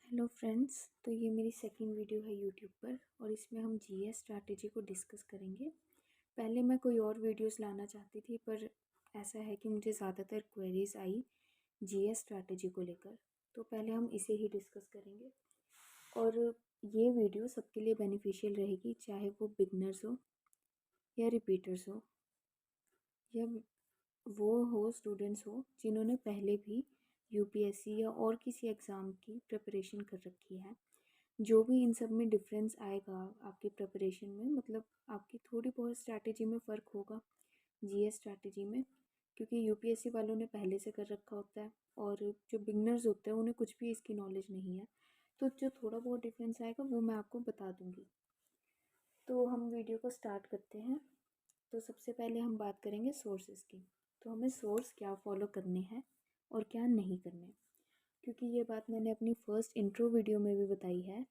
Hello friends. तो ये मेरी सेकंड वीडियो है यूट्यूब पर और इसमें हम जीएस स्ट्रैटेजी को डिस्कस करेंगे। पहले मैं कोई और वीडियोस लाना चाहती थी, पर ऐसा है कि मुझे ज़्यादातर क्वेरीज आई जीएस स्ट्रैटेजी को लेकर, तो पहले हम इसे ही डिस्कस करेंगे। और ये वीडियो सबके लिए बेनिफिशियल रहेगी, चाहे वो बिगनर्स हो या रिपीटर्स हो या वो स्टूडेंट्स हो जिन्होंने पहले भी यूपीएससी या और किसी एग्ज़ाम की प्रिपरेशन कर रखी है। जो भी इन सब में डिफरेंस आएगा आपकी प्रिपरेशन में, मतलब आपकी थोड़ी बहुत स्ट्रैटेजी में फ़र्क होगा जीएस स्ट्रैटेजी में, क्योंकि यूपीएससी वालों ने पहले से कर रखा होता है और जो बिगनर्स होते हैं उन्हें कुछ भी इसकी नॉलेज नहीं है। तो जो थोड़ा बहुत डिफरेंस आएगा वो मैं आपको बता दूँगी। तो हम वीडियो को स्टार्ट करते हैं। तो सबसे पहले हम बात करेंगे सोर्सेज की। तो हमें सोर्स क्या फॉलो करने हैं और क्या नहीं करने, क्योंकि ये बात मैंने अपनी फ़र्स्ट इंट्रो वीडियो में भी बताई है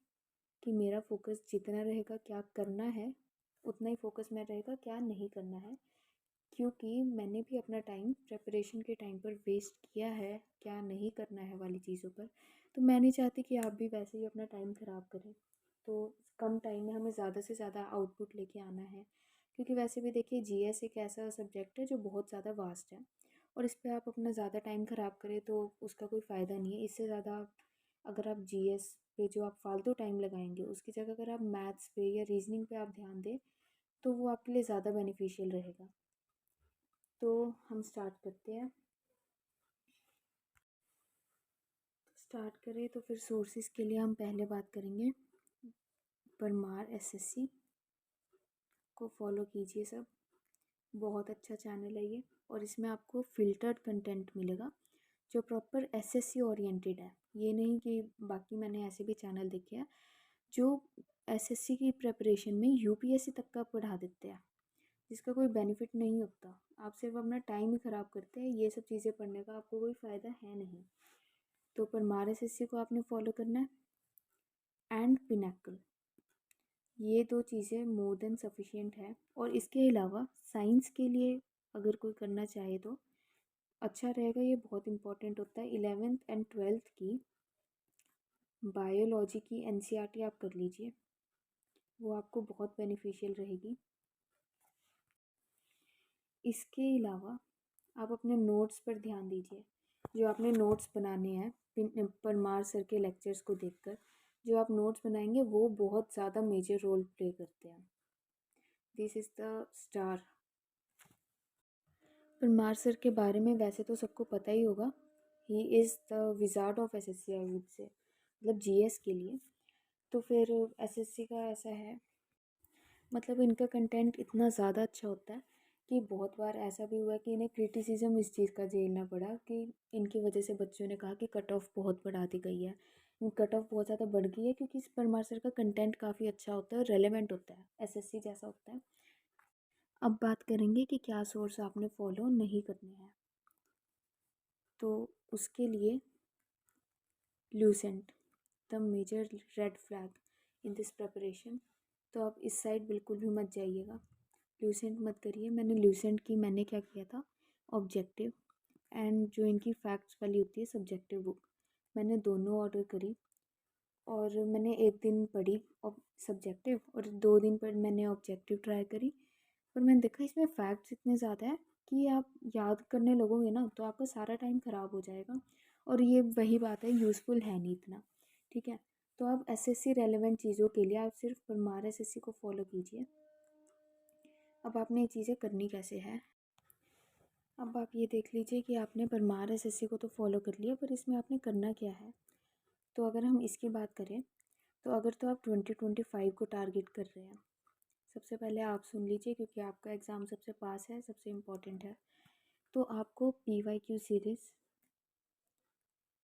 कि मेरा फोकस जितना रहेगा क्या करना है, उतना ही फोकस में रहेगा क्या नहीं करना है। क्योंकि मैंने भी अपना टाइम प्रिपरेशन के टाइम पर वेस्ट किया है क्या नहीं करना है वाली चीज़ों पर, तो मैं नहीं चाहती कि आप भी वैसे ही अपना टाइम ख़राब करें। तो कम टाइम में हमें ज़्यादा से ज़्यादा आउटपुट लेके आना है, क्योंकि वैसे भी देखिए जीएस एक ऐसा सब्जेक्ट है जो बहुत ज़्यादा वास्ट है और इस पर आप अपना ज़्यादा टाइम ख़राब करें तो उसका कोई फ़ायदा नहीं है। इससे ज़्यादा अगर आप जीएस पे जो आप फालतू टाइम लगाएंगे उसकी जगह अगर आप मैथ्स पे या रीजनिंग पे आप ध्यान दें तो वो आपके लिए ज़्यादा बेनिफिशियल रहेगा। तो हम स्टार्ट करते हैं। स्टार्ट करें तो फिर सोर्सेज के लिए हम पहले बात करेंगे परमार एसएससी को फॉलो कीजिए सब। बहुत अच्छा चैनल है ये और इसमें आपको फ़िल्टर्ड कंटेंट मिलेगा जो प्रॉपर एसएससी ओरिएंटेड है। ये नहीं कि बाकी मैंने ऐसे भी चैनल देखे हैं जो एसएससी की प्रिपरेशन में यूपीएससी तक का पढ़ा देते हैं, जिसका कोई बेनिफिट नहीं होता। आप सिर्फ अपना टाइम ही ख़राब करते हैं, ये सब चीज़ें पढ़ने का आपको कोई फ़ायदा है नहीं। तो परमार एसएससी को आपने फॉलो करना है एंड पिनाकल, ये दो चीज़ें मोर देन सफिशिएंट है। और इसके अलावा साइंस के लिए अगर कोई करना चाहे तो अच्छा रहेगा, ये बहुत इंपॉर्टेंट होता है। 11th एंड 12th की बायोलॉजी की एनसीईआरटी आप कर लीजिए, वो आपको बहुत बेनिफिशियल रहेगी। इसके अलावा आप अपने नोट्स पर ध्यान दीजिए। जो आपने नोट्स बनाने हैं परमार सर के लेक्चर्स को देखकर, जो आप नोट्स बनाएंगे वो बहुत ज़्यादा मेजर रोल प्ले करते हैं। This is the star. Parmar sir के बारे में वैसे तो सबको पता ही होगा, he is the wizard of SSC I would say, मतलब जीएस के लिए। तो फिर एसएससी का ऐसा है, मतलब इनका कंटेंट इतना ज़्यादा अच्छा होता है कि बहुत बार ऐसा भी हुआ है कि इन्हें क्रिटिसिज्म इस चीज़ का झेलना पड़ा कि इनकी वजह से बच्चों ने कहा कि कट ऑफ बहुत बढ़ा दी गई है। कट ऑफ बहुत ज़्यादा बढ़ गई है क्योंकि इस परमार सर का कंटेंट काफ़ी अच्छा होता है और रेलेवेंट होता है, एसएससी जैसा होता है। अब बात करेंगे कि क्या सोर्स आपने फॉलो नहीं करने हैं। तो उसके लिए Lucent the major red flag in this preparation, तो आप इस साइड बिल्कुल भी मत जाइएगा, ल्यूसेंट मत करिए। मैंने क्या किया था, ऑब्जेक्टिव एंड जो इनकी फैक्ट्स वाली होती है सब्जेक्टिव बुक, मैंने दोनों ऑर्डर करी। और मैंने एक दिन पढ़ी सब्जेक्टिव और 2 दिन पर मैंने ऑब्जेक्टिव ट्राई करी। पर मैंने देखा इसमें फैक्ट्स इतने ज़्यादा है कि आप याद करने लगोगे ना तो आपका सारा टाइम ख़राब हो जाएगा, और ये वही बात है, यूज़फुल है नहीं इतना। ठीक है, तो आप एसएससी रेलेवेंट चीज़ों के लिए आप सिर्फ परमार एसएससी को फॉलो कीजिए। अब आपने ये चीज़ें करनी कैसे है, अब आप ये देख लीजिए कि आपने परमार एसएससी को तो फॉलो कर लिया, पर इसमें आपने करना क्या है। तो अगर हम इसकी बात करें तो अगर तो आप 2025 को टारगेट कर रहे हैं, सबसे पहले आप सुन लीजिए क्योंकि आपका एग्ज़ाम सबसे पास है, सबसे इम्पॉर्टेंट है। तो आपको पीवाईक्यू सीरीज़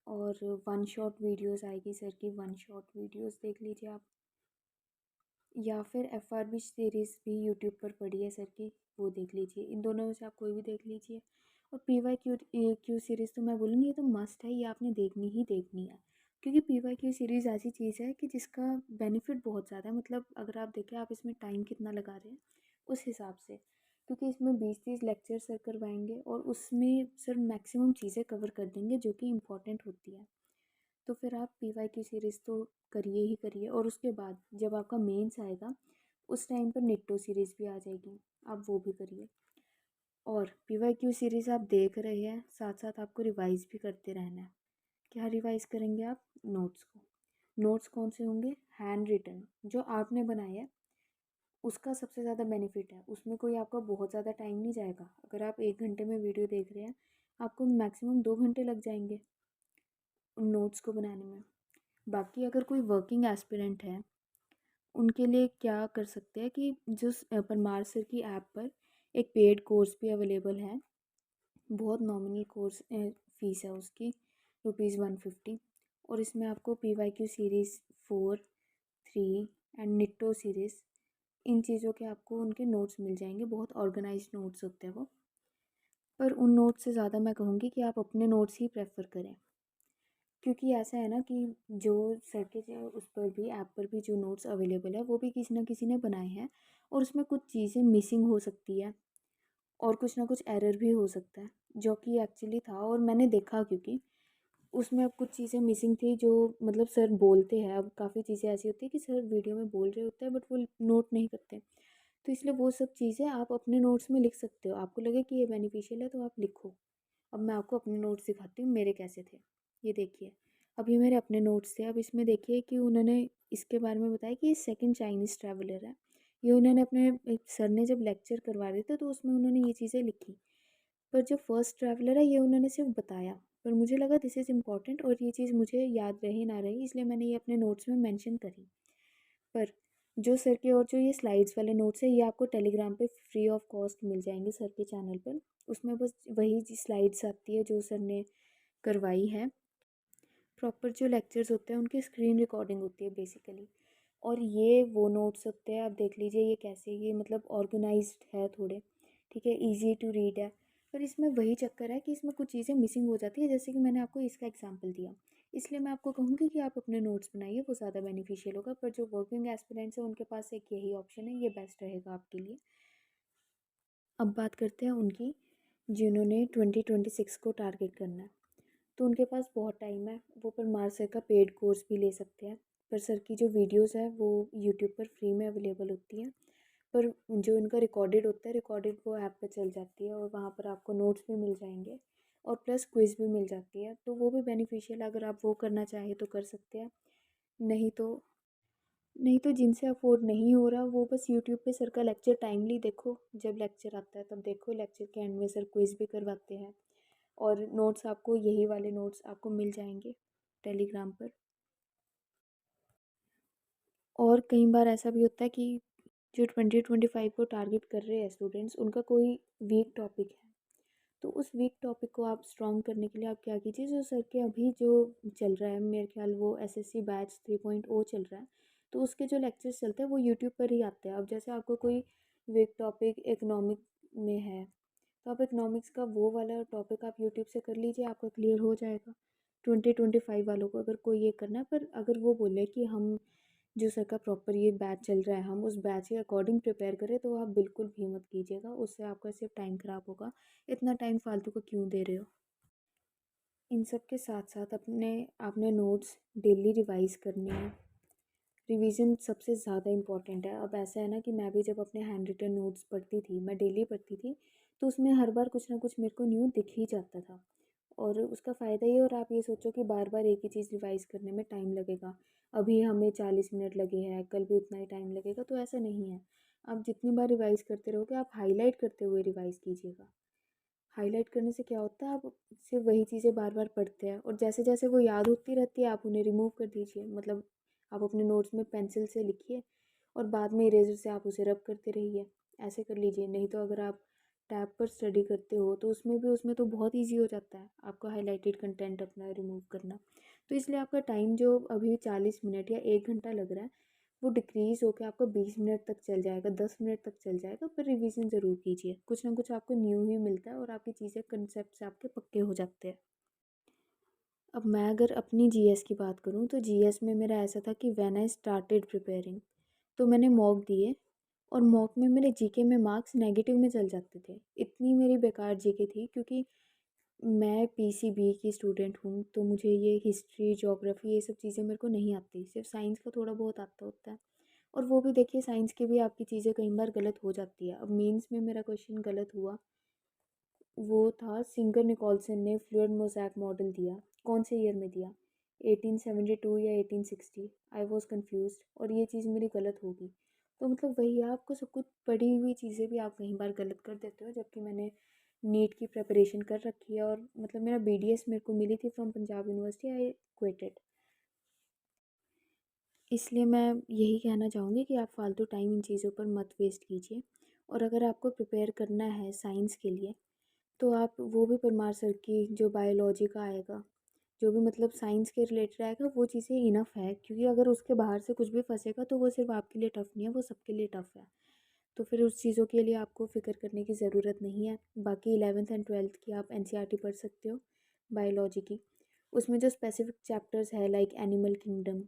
और वन शॉट वीडियोस आएगी सर की, वन शॉट वीडियोस देख लीजिए आप, या फिर एफआरबी सीरीज़ भी यूट्यूब पर पड़ी है सर की, वो देख लीजिए। इन दोनों में से आप कोई भी देख लीजिए। और पीवाईक्यू सीरीज़ तो मैं बोलूँगी ये तो मस्ट है, ये आपने देखनी ही देखनी है, क्योंकि पीवाईक्यू सीरीज़ ऐसी चीज़ है कि जिसका बेनिफिट बहुत ज़्यादा है। मतलब अगर आप देखें आप इसमें टाइम कितना लगा रहे हैं उस हिसाब से, क्योंकि इसमें 20-30 लेक्चर सर करवाएंगे और उसमें सर मैक्सिमम चीज़ें कवर कर देंगे जो कि इम्पॉर्टेंट होती है। तो फिर आप PYQ सीरीज़ तो करिए ही करिए, और उसके बाद जब आपका मेंस आएगा उस टाइम पर निट्टो सीरीज़ भी आ जाएगी, आप वो भी करिए। और PYQ सीरीज़ आप देख रहे हैं, साथ साथ आपको रिवाइज़ भी करते रहना है। क्या रिवाइज़ करेंगे आप? नोट्स को। नोट्स कौन से होंगे? हैंड रिटन, जो आपने बनाया है उसका सबसे ज़्यादा बेनिफिट है। उसमें कोई आपका बहुत ज़्यादा टाइम नहीं जाएगा। अगर आप 1 घंटे में वीडियो देख रहे हैं, आपको मैक्सिमम 2 घंटे लग जाएंगे उन नोट्स को बनाने में। बाकी अगर कोई वर्किंग एस्पिरेंट है, उनके लिए क्या कर सकते हैं कि जो परमार सर की ऐप पर एक पेड कोर्स भी अवेलेबल है। बहुत नॉमिनल कोर्स फ़ीस है उसकी, ₹150। और इसमें आपको PYQ सीरीज़ 4, 3 एंड निट्टो सीरीज़, इन चीज़ों के आपको उनके नोट्स मिल जाएंगे। बहुत ऑर्गेनाइज्ड नोट्स होते हैं वो। पर उन नोट्स से ज़्यादा मैं कहूँगी कि आप अपने नोट्स ही प्रेफर करें, क्योंकि ऐसा है ना कि जो सर के जो उस पर भी ऐप पर भी जो नोट्स अवेलेबल है वो भी किसी ना किसी ने बनाए हैं, और उसमें कुछ चीज़ें मिसिंग हो सकती है और कुछ ना कुछ एरर भी हो सकता है, जो कि एक्चुअली था और मैंने देखा। क्योंकि उसमें अब कुछ चीज़ें मिसिंग थी जो मतलब सर बोलते हैं। अब काफ़ी चीज़ें ऐसी होती है कि सर वीडियो में बोल रहे होते हैं बट वो नोट नहीं करते, तो इसलिए वो सब चीज़ें आप अपने नोट्स में लिख सकते हो। आपको लगे कि ये बेनिफिशियल है तो आप लिखो। अब मैं आपको अपने नोट्स दिखाती हूँ मेरे कैसे थे। ये देखिए, अब ये मेरे अपने नोट्स थे। अब इसमें देखिए कि उन्होंने इसके बारे में बताया कि ये सेकंड चाइनीज़ ट्रैवलर है। ये उन्होंने अपने एक सर ने जब लेक्चर करवा रहे थे तो उसमें उन्होंने ये चीज़ें लिखी। पर जो फर्स्ट ट्रैवलर है ये उन्होंने सिर्फ बताया, पर मुझे लगा दिस इज़ इम्पॉर्टेंट और ये चीज़ मुझे याद रहे ना रही, इसलिए मैंने ये अपने नोट्स में मेंशन करी। पर जो सर के और जो ये स्लाइड्स वाले नोट्स है ये आपको टेलीग्राम पे फ्री ऑफ कॉस्ट मिल जाएंगे सर के चैनल पर। उसमें बस वही स्लाइड्स आती है जो सर ने करवाई है। प्रॉपर जो लेक्चर्स होते हैं उनकी स्क्रीन रिकॉर्डिंग होती है बेसिकली। और ये वो नोट्स होते हैं, आप देख लीजिए ये कैसे, ये मतलब ऑर्गेनाइज्ड है थोड़े, ठीक है, इजी टू रीड है। पर इसमें वही चक्कर है कि इसमें कुछ चीज़ें मिसिंग हो जाती है, जैसे कि मैंने आपको इसका एग्जांपल दिया। इसलिए मैं आपको कहूँगी कि आप अपने नोट्स बनाइए, वो ज़्यादा बेनिफिशियल होगा। पर जो वर्किंग एस्पिरेंट्स हैं उनके पास एक यही ऑप्शन है, ये बेस्ट रहेगा आपके लिए। अब बात करते हैं उनकी जिन्होंने 2026 को टारगेट करना है। तो उनके पास बहुत टाइम है, वो परमार सर का पेड कोर्स भी ले सकते हैं। पर सर की जो वीडियोस है वो यूट्यूब पर फ्री में अवेलेबल होती हैं, पर जो इनका रिकॉर्डेड होता है, रिकॉर्डेड वो ऐप पे चल जाती है और वहाँ पर आपको नोट्स भी मिल जाएंगे और प्लस क्विज़ भी मिल जाती है, तो वो भी बेनिफिशियल है। अगर आप वो करना चाहें तो कर सकते हैं। नहीं तो जिनसे अफोर्ड नहीं हो रहा वो बस यूट्यूब पे सर का लेक्चर टाइमली देखो, जब लेक्चर आता है तब देखो। लेक्चर के एंड में सर क्विज़ भी करवाते हैं और नोट्स आपको यही वाले नोट्स आपको मिल जाएंगे टेलीग्राम पर। और कई बार ऐसा भी होता है कि जो 2025 को टारगेट कर रहे हैं स्टूडेंट्स, उनका कोई वीक टॉपिक है, तो उस वीक टॉपिक को आप स्ट्रॉन्ग करने के लिए आप क्या कीजिए, जो सर के अभी जो चल रहा है, मेरे ख्याल वो SSC बैच 3.0 चल रहा है, तो उसके जो लेक्चर्स चलते हैं वो यूट्यूब पर ही आते हैं। अब जैसे आपको कोई वीक टॉपिक इकोनॉमिक में है, तो आप इकोनॉमिक्स का वो वाला टॉपिक आप यूट्यूब से कर लीजिए, आपका क्लियर हो जाएगा। 2025 वालों को अगर कोई ये करना है, पर अगर वो बोले कि हम जो सर का प्रॉपर ये बैच चल रहा है हम उस बैच के अकॉर्डिंग प्रिपेयर करें, तो आप बिल्कुल भी मत कीजिएगा, उससे आपका सिर्फ टाइम ख़राब होगा। इतना टाइम फालतू को क्यों दे रहे हो। इन सब के साथ साथ अपने आपने नोट्स डेली रिवाइज़ करने हैं। रिवीजन सबसे ज़्यादा इम्पॉर्टेंट है। अब ऐसा है ना कि मैं भी जब अपने हैंड रिटन नोट्स पढ़ती थी, मैं डेली पढ़ती थी, तो उसमें हर बार कुछ ना कुछ मेरे को न्यू दिख ही जाता था। और उसका फ़ायदा ये, और आप ये सोचो कि बार बार एक ही चीज़ रिवाइज़ करने में टाइम लगेगा, अभी हमें 40 मिनट लगे हैं, कल भी उतना ही टाइम लगेगा, तो ऐसा नहीं है। आप जितनी बार रिवाइज़ करते रहोगे, आप हाईलाइट करते हुए रिवाइज़ कीजिएगा। हाईलाइट करने से क्या होता है, आप सिर्फ वही चीज़ें बार बार पढ़ते हैं और जैसे जैसे वो याद होती रहती है आप उन्हें रिमूव कर दीजिए। मतलब आप अपने नोट्स में पेंसिल से लिखिए और बाद में इरेजर से आप उसे रब करते रहिए, ऐसे कर लीजिए। नहीं तो अगर आप टैब पर स्टडी करते हो तो उसमें तो बहुत ईजी हो जाता है आपका हाईलाइटेड कंटेंट अपना रिमूव करना। तो इसलिए आपका टाइम जो अभी 40 मिनट या 1 घंटा लग रहा है, वो डिक्रीज़ होकर आपका 20 मिनट तक चल जाएगा, 10 मिनट तक चल जाएगा। पर रिवीजन ज़रूर कीजिए, कुछ ना कुछ आपको न्यू ही मिलता है और आपकी चीज़ें कंसेप्ट आपके पक्के हो जाते हैं। अब मैं अगर अपनी GS की बात करूँ तो GS में मेरा ऐसा था कि व्हेन आई स्टार्टेड प्रिपेयरिंग, तो मैंने मॉक दिए और मॉक में मेरे GK में मार्क्स नेगेटिव में चल जाते थे। इतनी मेरी बेकार GK थी, क्योंकि मैं पीसीबी की स्टूडेंट हूँ, तो मुझे ये हिस्ट्री, ज्योग्राफी ये सब चीज़ें मेरे को नहीं आती, सिर्फ साइंस का थोड़ा बहुत आता होता है। और वो भी देखिए साइंस की भी आपकी चीज़ें कई बार गलत हो जाती है। अब मेंस में मेरा क्वेश्चन गलत हुआ, वो था सिंगर निकोलसन ने फ्लूइड मोज़ैक मॉडल दिया, कौन से ईयर में दिया, 1872 या 1860, आई वॉज कन्फ्यूज और ये चीज़ मेरी गलत होगी। तो मतलब वही है, आपको सब कुछ पढ़ी हुई चीज़ें भी आप कई बार गलत कर देते हो, जबकि मैंने नीट की प्रिपरेशन कर रखी है और मतलब मेरा बीडीएस मेरे को मिली थी from Punjab university, I quoted. इसलिए मैं यही कहना चाहूँगी कि आप फालतू टाइम इन चीज़ों पर मत वेस्ट कीजिए। और अगर आपको प्रिपेयर करना है साइंस के लिए, तो आप वो भी परमार सर की जो बायोलॉजी का आएगा, जो भी मतलब साइंस के रिलेटेड आएगा, वो चीज़ें इनफ है, क्योंकि अगर उसके बाहर से कुछ भी फंसेगा तो वो सिर्फ आपके लिए टफ़ नहीं है, वो सबके लिए टफ़ है। तो फिर उस चीज़ों के लिए आपको फ़िक्र करने की ज़रूरत नहीं है। बाकी 11th एंड 12th की आप एनसीईआरटी पढ़ सकते हो बायोलॉजी की। उसमें जो स्पेसिफिक चैप्टर्स है like animal kingdom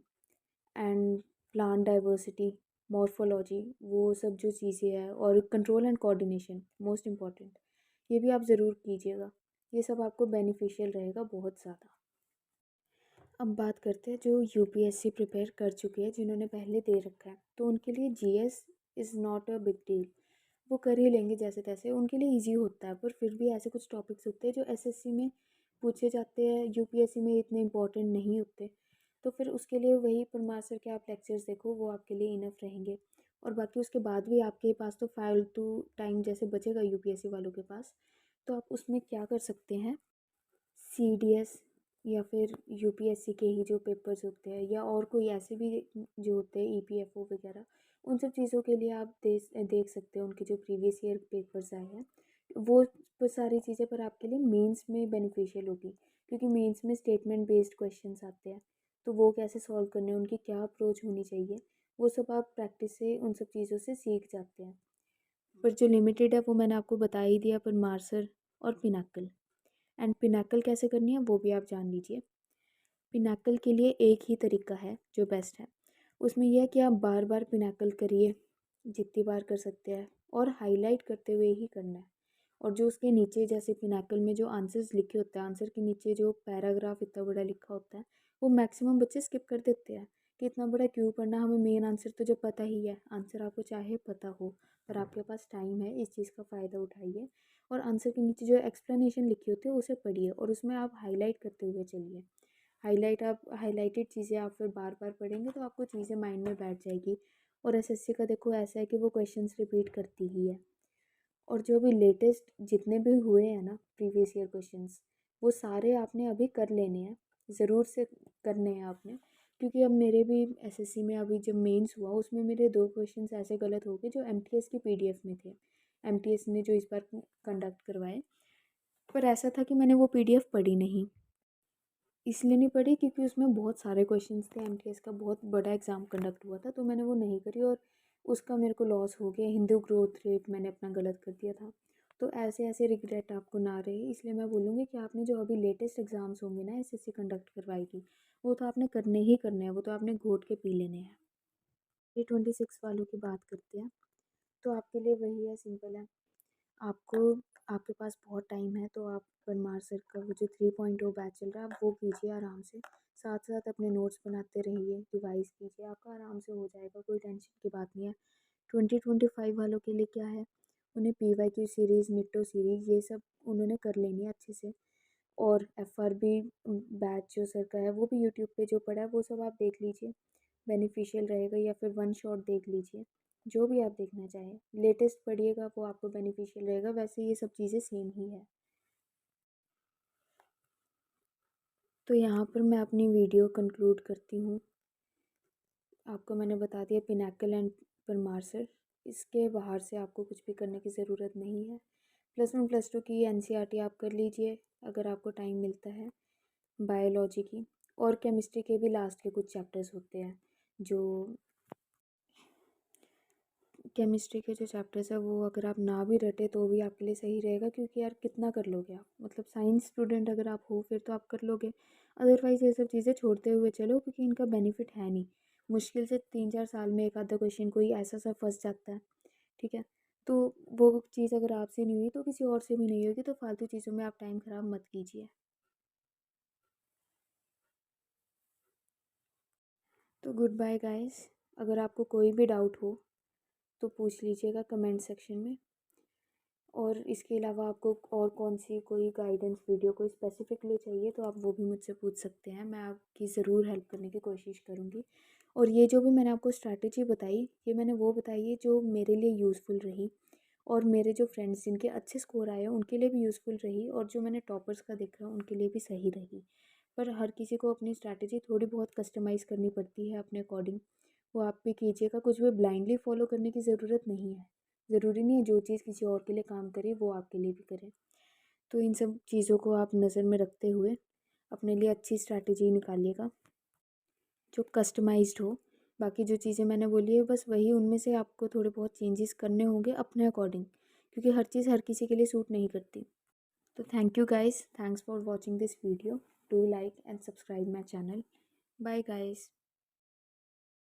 and plant diversity, morphology, वो सब जो चीज़ें हैं, और control and coordination most important, ये भी आप ज़रूर कीजिएगा। ये सब आपको बेनिफिशियल रहेगा बहुत ज़्यादा। अब बात करते हैं जो यूपीएससी प्रिपेयर कर चुके हैं, जिन्होंने पहले दे रखा है, तो उनके लिए GS is not a big deal, वो कर ही लेंगे जैसे तैसे, उनके लिए इजी होता है। पर फिर भी ऐसे कुछ टॉपिक्स होते हैं जो एसएससी में पूछे जाते हैं, यूपीएससी में इतने इंपॉर्टेंट नहीं होते, तो फिर उसके लिए वही परमार सर के आप लेक्चर्स देखो, वो आपके लिए इनफ रहेंगे। और बाकी उसके बाद भी आपके पास तो फालतू टाइम जैसे बचेगा यूपीएससी वालों के पास, तो आप उसमें क्या कर सकते हैं, सीडीएस या फिर यूपीएससी के ही जो पेपर्स होते हैं, या और कोई ऐसे भी जो होते हैं ईपीएफओ वगैरह, उन सब चीज़ों के लिए आप देख सकते हो उनके जो प्रीवियस ईयर पेपर्स आए हैं, वो सारी चीज़ें पर आपके लिए मेंस में बेनिफिशियल होगी, क्योंकि मेंस में स्टेटमेंट बेस्ड क्वेश्चंस आते हैं, तो वो कैसे सॉल्व करने हैं, उनकी क्या अप्रोच होनी चाहिए, वो सब आप प्रैक्टिस से उन सब चीज़ों से सीख जाते हैं। पर जो लिमिटेड है वो मैंने आपको बता ही दिया, पर मार्सर और पिनाकल, एंड पिनाकल कैसे करनी है वो भी आप जान लीजिए। पिनाकल के लिए एक ही तरीका है जो बेस्ट है, उसमें यह है कि आप बार बार पिनाकल करिए, जितनी बार कर सकते हैं, और हाईलाइट करते हुए ही करना है। और जो उसके नीचे जैसे पिनाकल में जो आंसर्स लिखे होते हैं, आंसर के नीचे जो पैराग्राफ इतना बड़ा लिखा होता है, वो मैक्सिमम बच्चे स्किप कर देते हैं कि इतना बड़ा क्यों पढ़ना, हमें मेन आंसर तो जब पता ही है। आंसर आपको चाहे पता हो, पर आपके पास टाइम है, इस चीज़ का फ़ायदा उठाइए, और आंसर के नीचे जो एक्सप्लेनेशन लिखी होती है उसे पढ़िए, और उसमें आप हाईलाइट करते हुए चलिए। हाईलाइटेड चीज़ें आप फिर बार बार पढ़ेंगे तो आपको चीज़ें माइंड में बैठ जाएगी। और एसएससी का देखो ऐसा है कि वो क्वेश्चंस रिपीट करती ही है। और जो अभी लेटेस्ट जितने भी हुए हैं ना प्रीवियस ईयर क्वेश्चंस, वो सारे आपने अभी कर लेने हैं, ज़रूर से करने हैं आपने, क्योंकि अब मेरे भी एसएससी में अभी जब मेंस हुआ उसमें मेरे 2 क्वेश्चंस ऐसे गलत हो गए जो एमटीएस की पीडीएफ में थे। एमटीएस ने जो इस बार कंडक्ट करवाए, पर ऐसा था कि मैंने वो पीडीएफ पढ़ी नहीं। इसलिए नहीं पढ़ी क्योंकि उसमें बहुत सारे क्वेश्चंस थे, एमटीएस का बहुत बड़ा एग्ज़ाम कंडक्ट हुआ था, तो मैंने वो नहीं करी, और उसका मेरे को लॉस हो गया। हिंदू ग्रोथ रेट मैंने अपना गलत कर दिया था। तो ऐसे ऐसे रिग्रेट आपको ना रहे, इसलिए मैं बोलूँगी कि आपने जो अभी लेटेस्ट एग्ज़ाम्स होंगे ना एसएससी कंडक्ट करवाएगी, वो तो आपने करने ही करने हैं, वो तो आपने घोट के पी लेने हैं। ये 26 वालों की बात करते हैं, तो आपके लिए वही है, सिंपल है। आपको आपके पास बहुत टाइम है, तो आप परमार सर का वो जो 3.0 बैच चल रहा है आप वो कीजिए आराम से, साथ साथ अपने नोट्स बनाते रहिए, रिवाइज कीजिए, आपका आराम से हो जाएगा, कोई टेंशन की बात नहीं है। 2025 वालों के लिए क्या है, उन्हें पीवाईक्यू सीरीज़, निफ्टो सीरीज़, ये सब उन्होंने कर लेनी है अच्छे से। और एफआरबी बैच जो सर का है वो भी यूट्यूब पे जो पड़ा है वो सब आप देख लीजिए, बेनिफिशियल रहेगा, या फिर वन शॉट देख लीजिए, जो भी आप देखना चाहें, लेटेस्ट पढ़िएगा वो आपको बेनिफिशियल रहेगा, वैसे ये सब चीज़ें सेम ही है। तो यहाँ पर मैं अपनी वीडियो कंक्लूड करती हूँ। आपको मैंने बता दिया पिनाकल एंड परमार सर, इसके बाहर से आपको कुछ भी करने की ज़रूरत नहीं है। +1 +2 की एनसीईआरटी आप कर लीजिए अगर आपको टाइम मिलता है, बायोलॉजी की, और केमिस्ट्री के भी लास्ट के कुछ चैप्टर्स होते हैं, जो केमिस्ट्री के जो चैप्टर्स है वो अगर आप ना भी रटे तो भी आपके लिए सही रहेगा, क्योंकि यार कितना कर लोगे आप, मतलब साइंस स्टूडेंट अगर आप हो फिर तो आप कर लोगे, अदरवाइज़ ये सब चीज़ें छोड़ते हुए चलो, क्योंकि इनका बेनिफिट है नहीं। मुश्किल से 3-4 साल में एक आधा क्वेश्चन कोई ऐसा सा फंस जाता है, ठीक है। तो वो चीज़ अगर आपसे नहीं हुई तो किसी और से भी नहीं होगी, तो फालतू चीज़ों में आप टाइम ख़राब मत कीजिए। तो गुड बाय गाइस। अगर आपको कोई भी डाउट हो तो पूछ लीजिएगा कमेंट सेक्शन में। और इसके अलावा आपको और कौन सी कोई गाइडेंस वीडियो कोई स्पेसिफिकली चाहिए तो आप वो भी मुझसे पूछ सकते हैं, मैं आपकी ज़रूर हेल्प करने की कोशिश करूँगी। और ये जो भी मैंने आपको स्ट्रैटेजी बताई, ये मैंने वो बताई है जो मेरे लिए यूज़फुल रही, और मेरे जो फ्रेंड्स जिनके अच्छे स्कोर आए हैं उनके लिए भी यूज़फुल रही, और जो मैंने टॉपर्स का देखा उनके लिए भी सही रही। पर हर किसी को अपनी स्ट्रैटेजी थोड़ी बहुत कस्टमाइज़ करनी पड़ती है अपने अकॉर्डिंग। वो आप भी कीजिएगा, कुछ भी ब्लाइंडली फॉलो करने की ज़रूरत नहीं है। ज़रूरी नहीं है जो चीज़ किसी और के लिए काम करे वो आपके लिए भी करे। तो इन सब चीज़ों को आप नज़र में रखते हुए अपने लिए अच्छी स्ट्रैटेजी निकालिएगा जो कस्टमाइज्ड हो। बाकी जो चीज़ें मैंने बोली है बस वही, उनमें से आपको थोड़े बहुत चेंजेस करने होंगे अपने अकॉर्डिंग, क्योंकि हर चीज़ हर किसी के लिए सूट नहीं करती। तो thank you guys, thanks for watching this video. Do like and subscribe my channel. Bye guys.